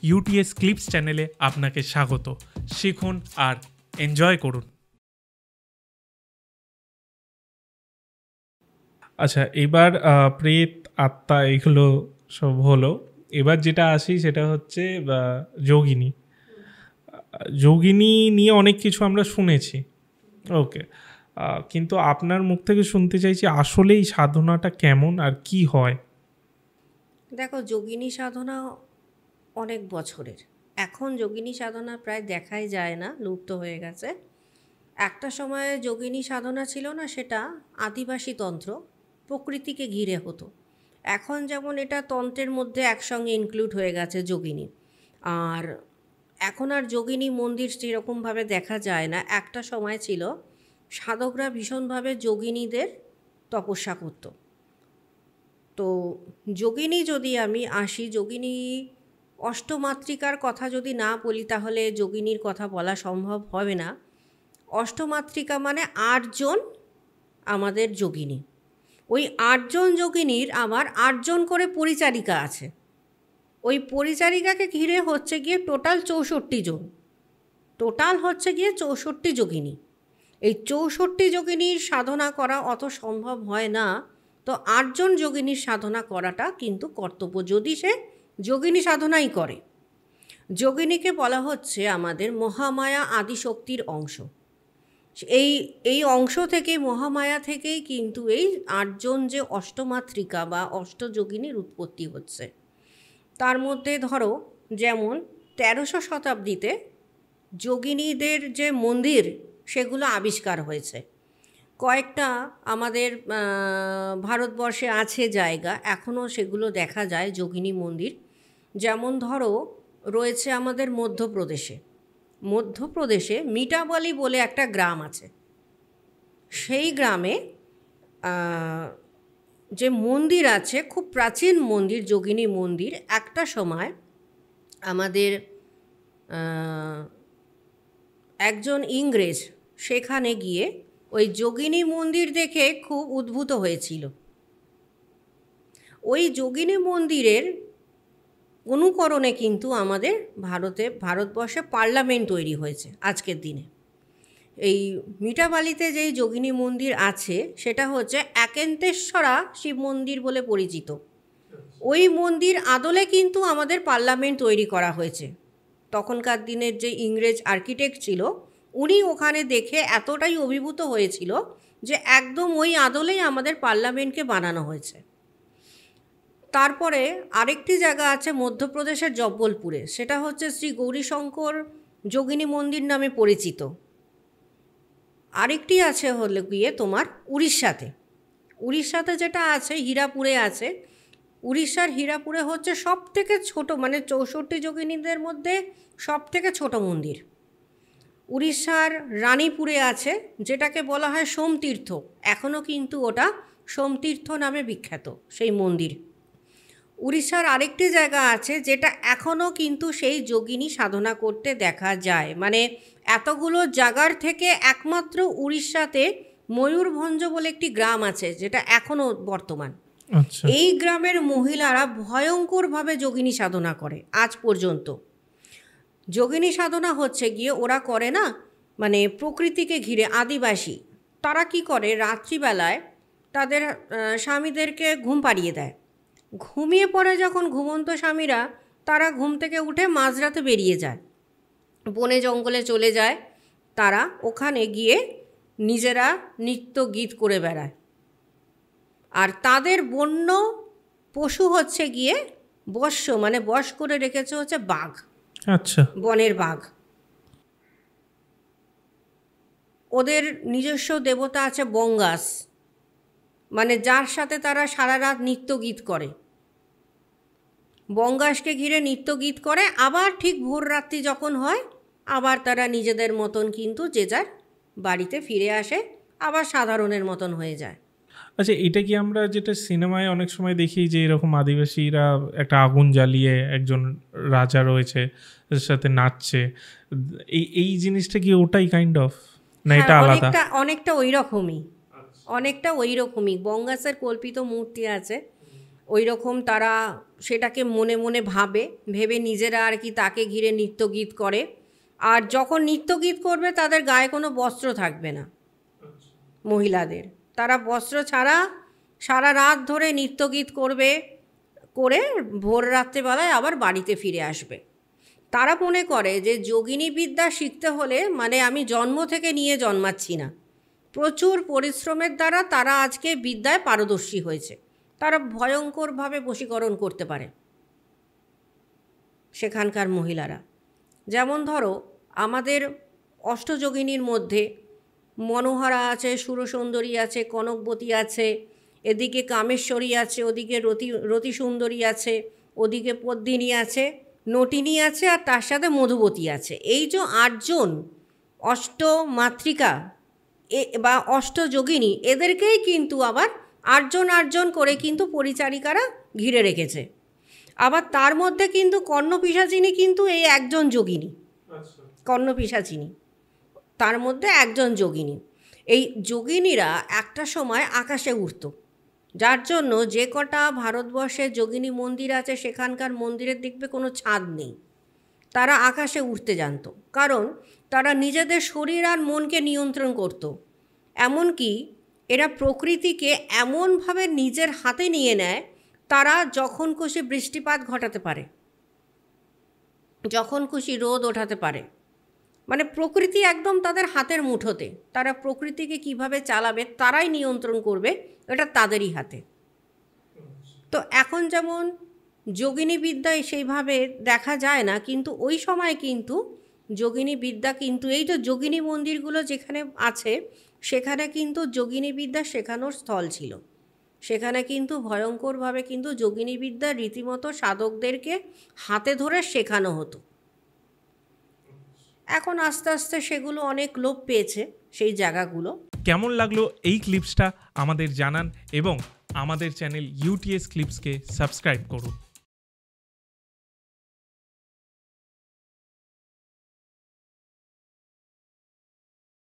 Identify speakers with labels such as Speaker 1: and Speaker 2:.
Speaker 1: UTS clips চ্যানেলে আপনাকে স্বাগত। শিখুন আর এনজয় করুন। আচ্ছা, এবার প্রেত আত্মা এগুলো সব হলো। এবার যেটা আসি সেটা হচ্ছে যোগিনী। যোগিনী নিয়ে অনেক কিছু আমরা শুনেছি, ওকে, কিন্তু আপনার মুখ থেকে শুনতে চাইছি আসলে এই সাধনাটা কেমন আর কি হয়।
Speaker 2: দেখো, যোগিনী সাধনা অনেক বছরের। এখন যোগিনী সাধনা প্রায় দেখাই যায় না, লুপ্ত হয়ে গেছে। একটা সময়ে যোগিনী সাধনা ছিল না, সেটা আদিবাসী তন্ত্র, প্রকৃতিকে ঘিরে হতো। এখন যেমন এটা তন্ত্রের মধ্যে একসঙ্গে ইনক্লুড হয়ে গেছে যোগিনী। আর এখন আর যোগিনী মন্দির সেরকমভাবে দেখা যায় না। একটা সময় ছিল সাধকরা ভীষণভাবে যোগিনীদের তপস্যা করত। তো যোগিনী যদি আমি আসি, যোগিনী অষ্টমাতৃকার কথা যদি না বলি তাহলে যোগিনীর কথা বলা সম্ভব হবে না। অষ্টমাতৃকা মানে ৮ জন আমাদের যোগিনী। ওই ৮ জন যোগিনীর আমার ৮ জন করে পরিচারিকা আছে। ওই পরিচারিকাকে ঘিরে হচ্ছে গিয়ে টোটাল ৬৪ জন। টোটাল হচ্ছে গিয়ে ৬৪ যোগিনী। এই ৬৪ যোগিনীর সাধনা করা অত সম্ভব হয় না। তো ৮ জন যোগিনীর সাধনা করাটা কিন্তু কর্তব্য, যদি সে যোগিনী সাধনাই করে। যোগিনীকে বলা হচ্ছে আমাদের মহামায়া আদিশক্তির অংশ। এই অংশ থেকে, মহামায়া থেকেই কিন্তু এই ৮ জন যে অষ্টমাতৃকা বা অষ্টযোগিনীর উৎপত্তি হচ্ছে। তার মধ্যে ধরো, যেমন ১৩০০ শতাব্দীতে যোগিনীদের যে মন্দির সেগুলো আবিষ্কার হয়েছে। কয়েকটা আমাদের ভারতবর্ষে আছে জায়গা, এখনও সেগুলো দেখা যায় যোগিনী মন্দির। যেমন ধরো, রয়েছে আমাদের মধ্যপ্রদেশে মিটাবালি বলে একটা গ্রাম আছে। সেই গ্রামে যে মন্দির আছে, খুব প্রাচীন মন্দির, যোগিনী মন্দির। একটা সময় আমাদের একজন ইংরেজ সেখানে গিয়ে ওই যোগিনী মন্দির দেখে খুব উদ্ভূত হয়েছিল। ওই যোগিনী মন্দিরের অনুকরণে কিন্তু আমাদের ভারতবর্ষে পার্লামেন্ট তৈরি হয়েছে আজকের দিনে। এই মিটাবালিতে যেই যোগিনী মন্দির আছে সেটা হচ্ছে একেন্তেশ্বরা শিব মন্দির বলে পরিচিত। ওই মন্দির আদলে কিন্তু আমাদের পার্লামেন্ট তৈরি করা হয়েছে। তখনকার দিনের যে ইংরেজ আর্কিটেক্ট ছিল, উনি ওখানে দেখে এতটাই অভিভূত হয়েছিল যে একদম ওই আদলেই আমাদের পার্লামেন্টকে বানানো হয়েছে। তারপরে আরেকটি জায়গা আছে মধ্যপ্রদেশের জব্বলপুরে, সেটা হচ্ছে শ্রী গৌরীশঙ্কর যোগিনী মন্দির নামে পরিচিত। আরেকটি আছে হলে গিয়ে তোমার উড়িষ্যাতে যেটা আছে হীরাপুরে আছে। উড়িষ্যার হীরাপুরে হচ্ছে সব থেকে ছোটো, মানে ৬৪ যোগিনীদের মধ্যে সব থেকে ছোটো মন্দির। উড়িষ্যার রানীপুরে আছে, যেটাকে বলা হয় সোমতীর্থ। এখনও কিন্তু ওটা সোমতীর্থ নামে বিখ্যাত সেই মন্দির। উড়িষ্যার আরেকটি জায়গা আছে যেটা এখনও কিন্তু সেই যোগিনী সাধনা করতে দেখা যায়। মানে এতগুলো জায়গার থেকে একমাত্র উড়িষ্যাতে ময়ূরভঞ্জ বলে একটি গ্রাম আছে, যেটা এখনও বর্তমান। এই গ্রামের মহিলারা ভয়ঙ্করভাবে যোগিনী সাধনা করে আজ পর্যন্ত। যোগিনী সাধনা হচ্ছে গিয়ে ওরা করে না, মানে প্রকৃতিকে ঘিরে। আদিবাসী তারা কি করে, রাত্রিবেলায় তাদের স্বামীদেরকে ঘুম পাড়িয়ে দেয়। ঘুমিয়ে পড়ে যখন ঘুমন্ত স্বামীরা, তারা ঘুম থেকে উঠে মাঝরাতে বেরিয়ে যায়, বনে জঙ্গলে চলে যায়। তারা ওখানে গিয়ে নিজেরা নৃত্য গীত করে বেড়ায়। আর তাদের বন্য পশু হচ্ছে গিয়ে বশ্য, মানে বশ করে রেখেছে হচ্ছে বাঘ। আচ্ছা, বনের বাঘ। ওদের নিজস্ব দেবতা আছে বঙ্গাস, মানে যার সাথে তারা সারা রাত নৃত্য গীত করে। বঙ্গাসকে ঘিরে নৃত্য গীত করে, আবার ঠিক ভোর রাত্রি যখন হয় আবার তারা নিজেদের মতন কিন্তু যে যার বাড়িতে ফিরে আসে, আবার সাধারণের মতন হয়ে যায়।
Speaker 1: আচ্ছা, এটা কি আমরা যেটা সিনেমায় অনেক সময় দেখি যে এরকম আদিবাসীরা একটা আগুন জ্বালিয়ে একজন রাজা রয়েছে তার সাথে নাচছে, এই জিনিসটা কি ওটাই কাইন্ড অফ, না এটা আলাদা?
Speaker 2: অনেকটা ওই রকমই, বঙ্গাসের কল্পিত মূর্তি আছে, ওই রকম তারা সেটাকে মনে মনে ভেবে নিজেরা আর কি তাকে ঘিরে নৃত্যগীত করে। আর যখন নৃত্যগীত করবে তাদের গায়ে কোনো বস্ত্র থাকবে না মহিলাদের, তারা বস্ত্র ছাড়া সারা রাত ধরে নৃত্যগীত করবে, করে ভোর রাত্রেবেলায় আবার বাড়িতে ফিরে আসবে। তারা মনে করে যে যোগিনী বিদ্যা শিখতে হলে মানে আমি জন্ম থেকে নিয়ে জন্মাচ্ছি না, প্রচুর পরিশ্রমের দ্বারা তারা আজকে বিদ্যায় পারদর্শী হয়েছে, তারা ভয়ঙ্করভাবে বশীকরণ করতে পারে সেখানকার মহিলারা। যেমন ধরো আমাদের অষ্টযোগিনীর মধ্যে মনোহরা আছে, সুরসুন্দরী আছে, কনকবতী আছে, এদিকে কামেশ্বরী আছে, ওদিকে রতি সুন্দরী আছে, ওদিকে পদ্মিনী আছে, নটিনী আছে, আর তার সাথে মধুবতী আছে। এই যে 8 জন অষ্টমাতৃকা বা অষ্টযোগিনী, এদেরকেই কিন্তু আবার 8 জন করে কিন্তু পরিচারিকারা ঘিরে রেখেছে। আবার তার মধ্যে কিন্তু কর্ণপিশাচিনী কিন্তু এই একজন যোগিনী, কর্ণপিশাচিনী তার মধ্যে একজন যোগিনী। এই যোগিনীরা একটা সময় আকাশে উঠত, যার জন্য যে কটা ভারতবর্ষে যোগিনী মন্দির আছে সেখানকার মন্দিরের দেখবে কোনো ছাদ নেই, তারা আকাশে উঠতে জানত, কারণ তারা নিজেদের শরীর আর মনকে নিয়ন্ত্রণ করত। এমনকি এরা প্রকৃতিকে এমনভাবে নিজের হাতে নিয়ে নেয়, তারা যখন খুশি বৃষ্টিপাত ঘটাতে পারে, যখন খুশি রোদ ওঠাতে পারে, মানে প্রকৃতি একদম তাদের হাতের মুঠোতে। তারা প্রকৃতিকে কিভাবে চালাবে, তারাই নিয়ন্ত্রণ করবে, এটা তাদেরই হাতে। তো এখন যেমন যোগিনী বিদ্যায় সেইভাবে দেখা যায় না, কিন্তু ওই সময় কিন্তু যোগিনী বিদ্যা কিন্তু এই যে যোগিনী মন্দিরগুলো যেখানে আছে সেখানে কিন্তু যোগিনী বিদ্যা শেখানোর স্থল ছিল। সেখানে কিন্তু ভয়ঙ্করভাবে কিন্তু যোগিনী বিদ্যা রীতিমতো সাধকদেরকে হাতে ধরে শেখানো হতো। এখন আস্তে আস্তে সেগুলো অনেক লোপ পেয়েছে সেই জায়গাগুলো।
Speaker 1: কেমন লাগলো এই ক্লিপসটা আমাদের জানান এবং আমাদের চ্যানেল ইউটিএস ক্লিপসকে সাবস্ক্রাইব করুন।